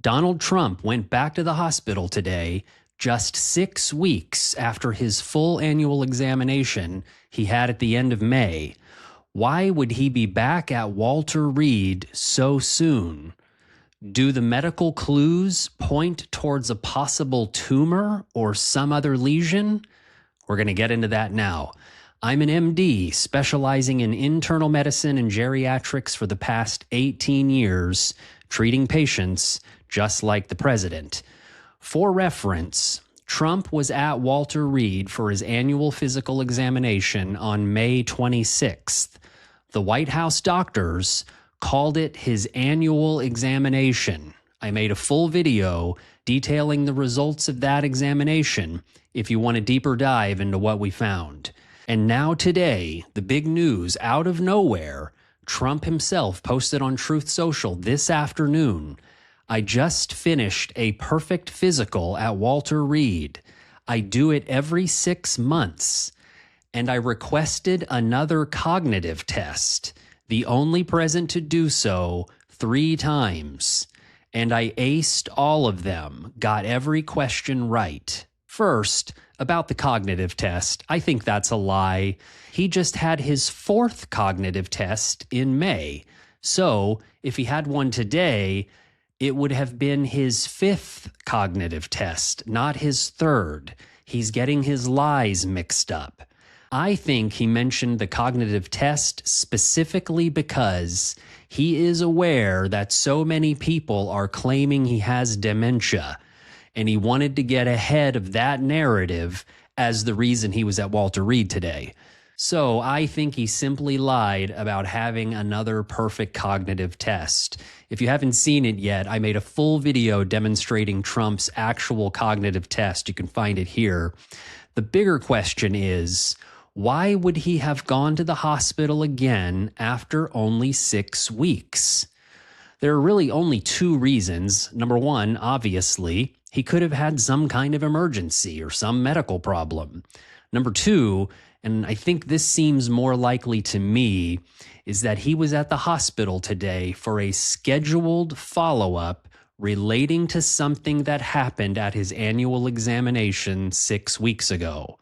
Donald Trump went back to the hospital today just 6 weeks after his full annual examination he had at the end of May. Why would he be back at Walter Reed so soon? Do the medical clues point towards a possible tumor or some other lesion? We're going to get into that now. I'm an MD specializing in internal medicine and geriatrics for the past 18 years, treating patients just like the president. For reference, Trump was at Walter Reed for his annual physical examination on May 26th. The White House doctors called it his annual examination. I made a full video detailing the results of that examination if you want a deeper dive into what we found. And now today, the big news out of nowhere, Trump himself posted on Truth Social this afternoon. I just finished a perfect physical at Walter Reed. I do it every 6 months. And I requested another cognitive test, the only present to do so 3 times. And I aced all of them, got every question right. First, about the cognitive test, I think that's a lie. He just had his 4th cognitive test in May. So if he had one today, it would have been his 5th cognitive test, not his 3rd. He's getting his lies mixed up. I think he mentioned the cognitive test specifically because he is aware that so many people are claiming he has dementia, and he wanted to get ahead of that narrative as the reason he was at Walter Reed today. So I think he simply lied about having another perfect cognitive test. If you haven't seen it yet, I made a full video demonstrating Trump's actual cognitive test. You can find it here. The bigger question is, why would he have gone to the hospital again after only 6 weeks? There are really only 2 reasons. Number one, obviously, he could have had some kind of emergency or some medical problem. Number 2, and I think this seems more likely to me, is that he was at the hospital today for a scheduled follow-up relating to something that happened at his annual examination 6 weeks ago.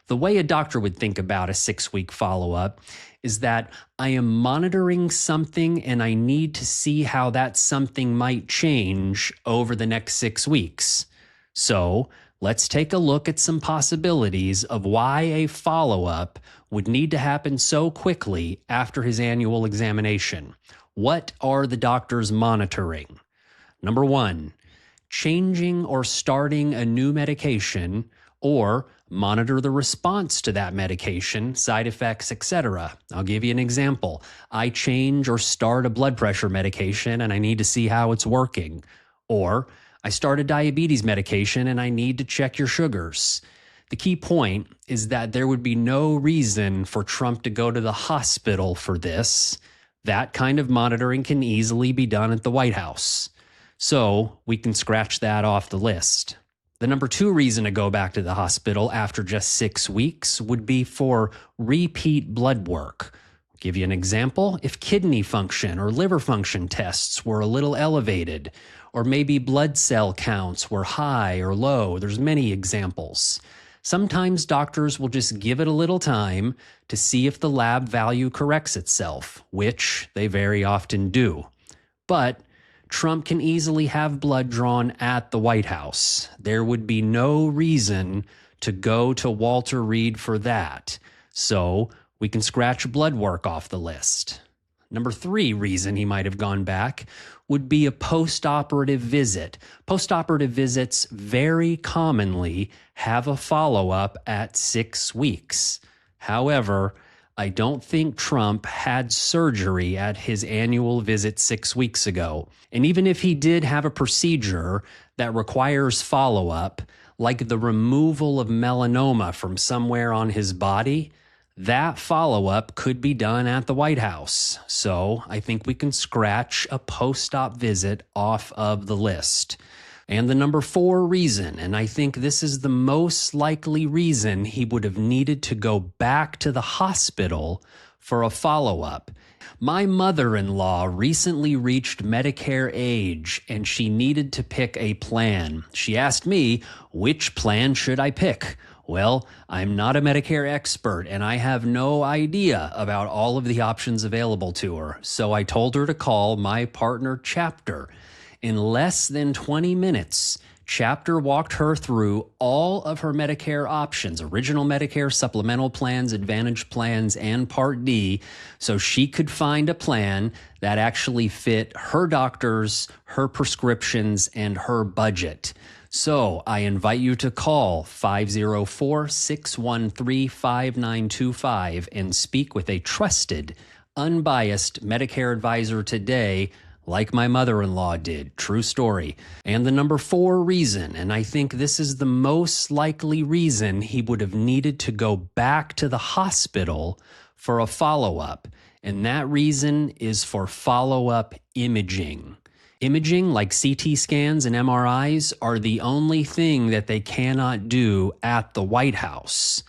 The way a doctor would think about a 6-week follow-up is that I am monitoring something and I need to see how that something might change over the next 6 weeks. So let's take a look at some possibilities of why a follow-up would need to happen so quickly after his annual examination. What are the doctors monitoring? Number 1, changing or starting a new medication, or monitor the response to that medication, side effects, etc. I'll give you an example. I change or start a blood pressure medication and I need to see how it's working. Or I start a diabetes medication and I need to check your sugars. The key point is that there would be no reason for Trump to go to the hospital for this. That kind of monitoring can easily be done at the White House. So we can scratch that off the list. The number 2 reason to go back to the hospital after just 6 weeks would be for repeat blood work. I'll give you an example. If kidney function or liver function tests were a little elevated, or maybe blood cell counts were high or low, there's many examples. Sometimes doctors will just give it a little time to see if the lab value corrects itself, which they very often do. But Trump can easily have blood drawn at the White House. There would be no reason to go to Walter Reed for that. So we can scratch blood work off the list. Number 3 reason he might have gone back would be a post-operative visit. Post-operative visits very commonly have a follow-up at 6 weeks. However, I don't think Trump had surgery at his annual visit 6 weeks ago. And even if he did have a procedure that requires follow-up, like the removal of melanoma from somewhere on his body, that follow-up could be done at the White House. So I think we can scratch a post-op visit off of the list. And the number 4 reason, and I think this is the most likely reason he would have needed to go back to the hospital for a follow-up, My mother-in-law recently reached Medicare age and she needed to pick a plan. She asked me, which plan should I pick? Well, I'm not a Medicare expert and I have no idea about all of the options available to her. So I told her to call my partner Chapter. In less than 20 minutes, Chapter walked her through all of her Medicare options, original Medicare, supplemental plans, Advantage plans, and Part D, so she could find a plan that actually fit her doctors, her prescriptions, and her budget. So I invite you to call 504-613-5925 and speak with a trusted, unbiased Medicare advisor today, like my mother-in-law did. True story. And the number 4 reason, and I think this is the most likely reason he would have needed to go back to the hospital for a follow-up, and that reason is for follow-up imaging. Imaging, like CT scans and MRIs, are the only thing that they cannot do at the White House.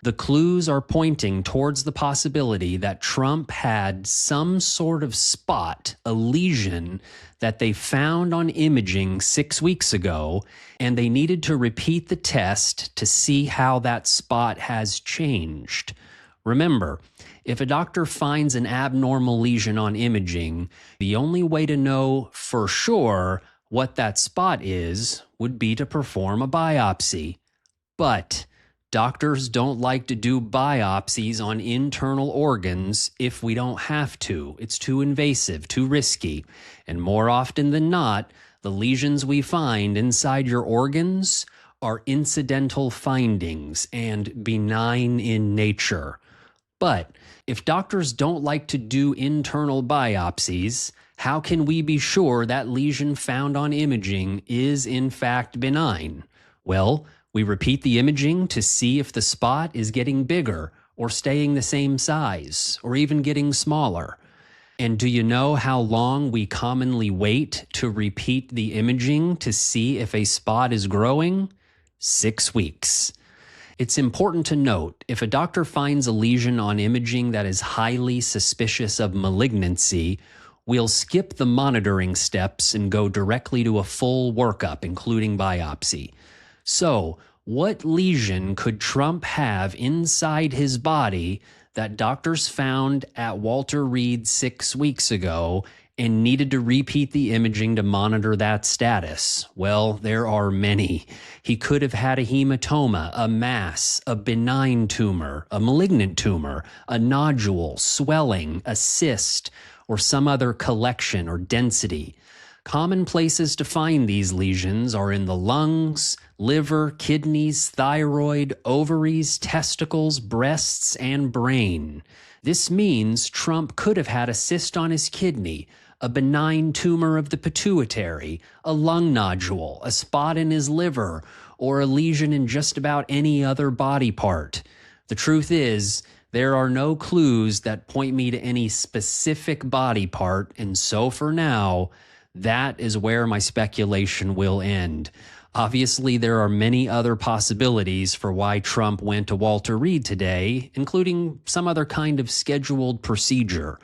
The clues are pointing towards the possibility that Trump had some sort of spot, a lesion, that they found on imaging 6 weeks ago, and they needed to repeat the test to see how that spot has changed. Remember, if a doctor finds an abnormal lesion on imaging, the only way to know for sure what that spot is would be to perform a biopsy. But doctors don't like to do biopsies on internal organs if we don't have to. It's too invasive, too risky. And more often than not, the lesions we find inside your organs are incidental findings and benign in nature. But if doctors don't like to do internal biopsies, how can we be sure that lesion found on imaging is in fact benign? Well, we repeat the imaging to see if the spot is getting bigger or staying the same size or even getting smaller. And do you know how long we commonly wait to repeat the imaging to see if a spot is growing? 6 weeks. It's important to note, if a doctor finds a lesion on imaging that is highly suspicious of malignancy, we'll skip the monitoring steps and go directly to a full workup, including biopsy. So, what lesion could Trump have inside his body that doctors found at Walter Reed 6 weeks ago and needed to repeat the imaging to monitor that status? Well, there are many. He could have had a hematoma, a mass, a benign tumor, a malignant tumor, a nodule, swelling, a cyst, or some other collection or density. Common places to find these lesions are in the lungs, liver, kidneys, thyroid, ovaries, testicles, breasts, and brain. This means Trump could have had a cyst on his kidney, a benign tumor of the pituitary, a lung nodule, a spot in his liver, or a lesion in just about any other body part. The truth is, there are no clues that point me to any specific body part, and so for now, that is where my speculation will end. Obviously, there are many other possibilities for why Trump went to Walter Reed today, including some other kind of scheduled procedure.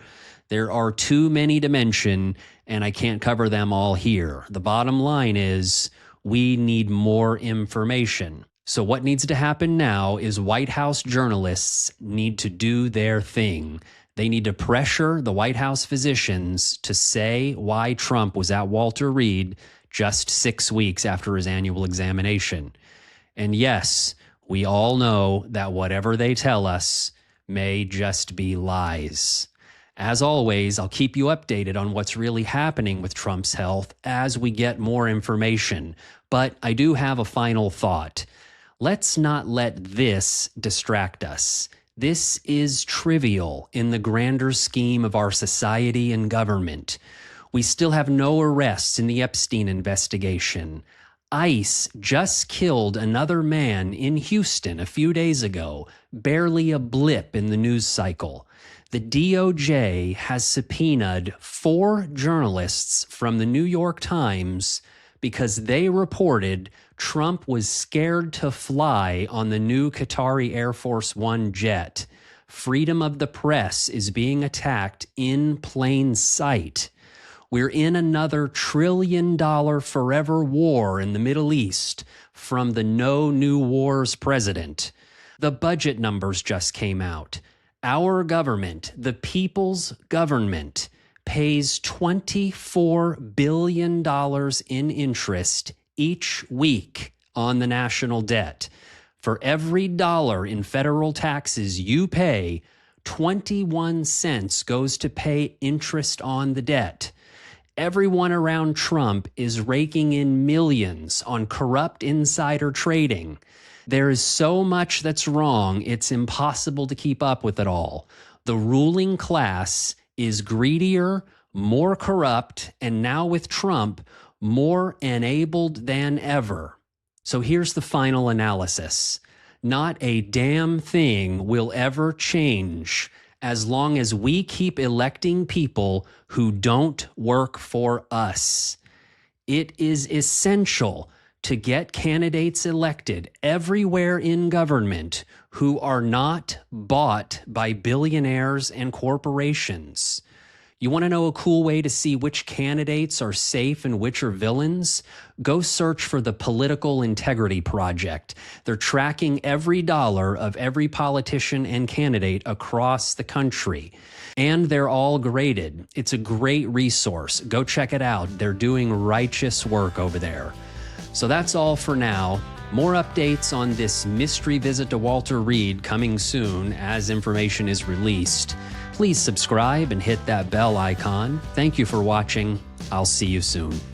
There are too many to mention, and I can't cover them all here. The bottom line is, we need more information. So what needs to happen now is White House journalists need to do their thing. They need to pressure the White House physicians to say why Trump was at Walter Reed just 6 weeks after his annual examination. And yes, we all know that whatever they tell us may just be lies. As always, I'll keep you updated on what's really happening with Trump's health as we get more information. But I do have a final thought. Let's not let this distract us. This is trivial in the grander scheme of our society and government. We still have no arrests in the Epstein investigation. ICE just killed another man in Houston a few days ago, barely a blip in the news cycle. The DOJ has subpoenaed 4 journalists from the New York Times because they reported Trump was scared to fly on the new Qatari Air Force One jet. Freedom of the press is being attacked in plain sight. We're in another $1 trillion forever war in the Middle East from the no new wars president. The budget numbers just came out. Our government, the people's government, pays $24 billion in interest each week on the national debt. For every dollar in federal taxes you pay, 21 cents goes to pay interest on the debt. Everyone around Trump is raking in millions on corrupt insider trading. There is so much that's wrong, it's impossible to keep up with it all. The ruling class is greedier, more corrupt, and now with Trump, more enabled than ever. So here's the final analysis. Not a damn thing will ever change as long as we keep electing people who don't work for us. It is essential to get candidates elected everywhere in government who are not bought by billionaires and corporations. You want to know a cool way to see which candidates are safe and which are villains? Go search for the Political Integrity Project. They're tracking every dollar of every politician and candidate across the country. And they're all graded. It's a great resource. Go check it out. They're doing righteous work over there. So that's all for now. More updates on this mystery visit to Walter Reed coming soon as information is released. Please subscribe and hit that bell icon. Thank you for watching. I'll see you soon.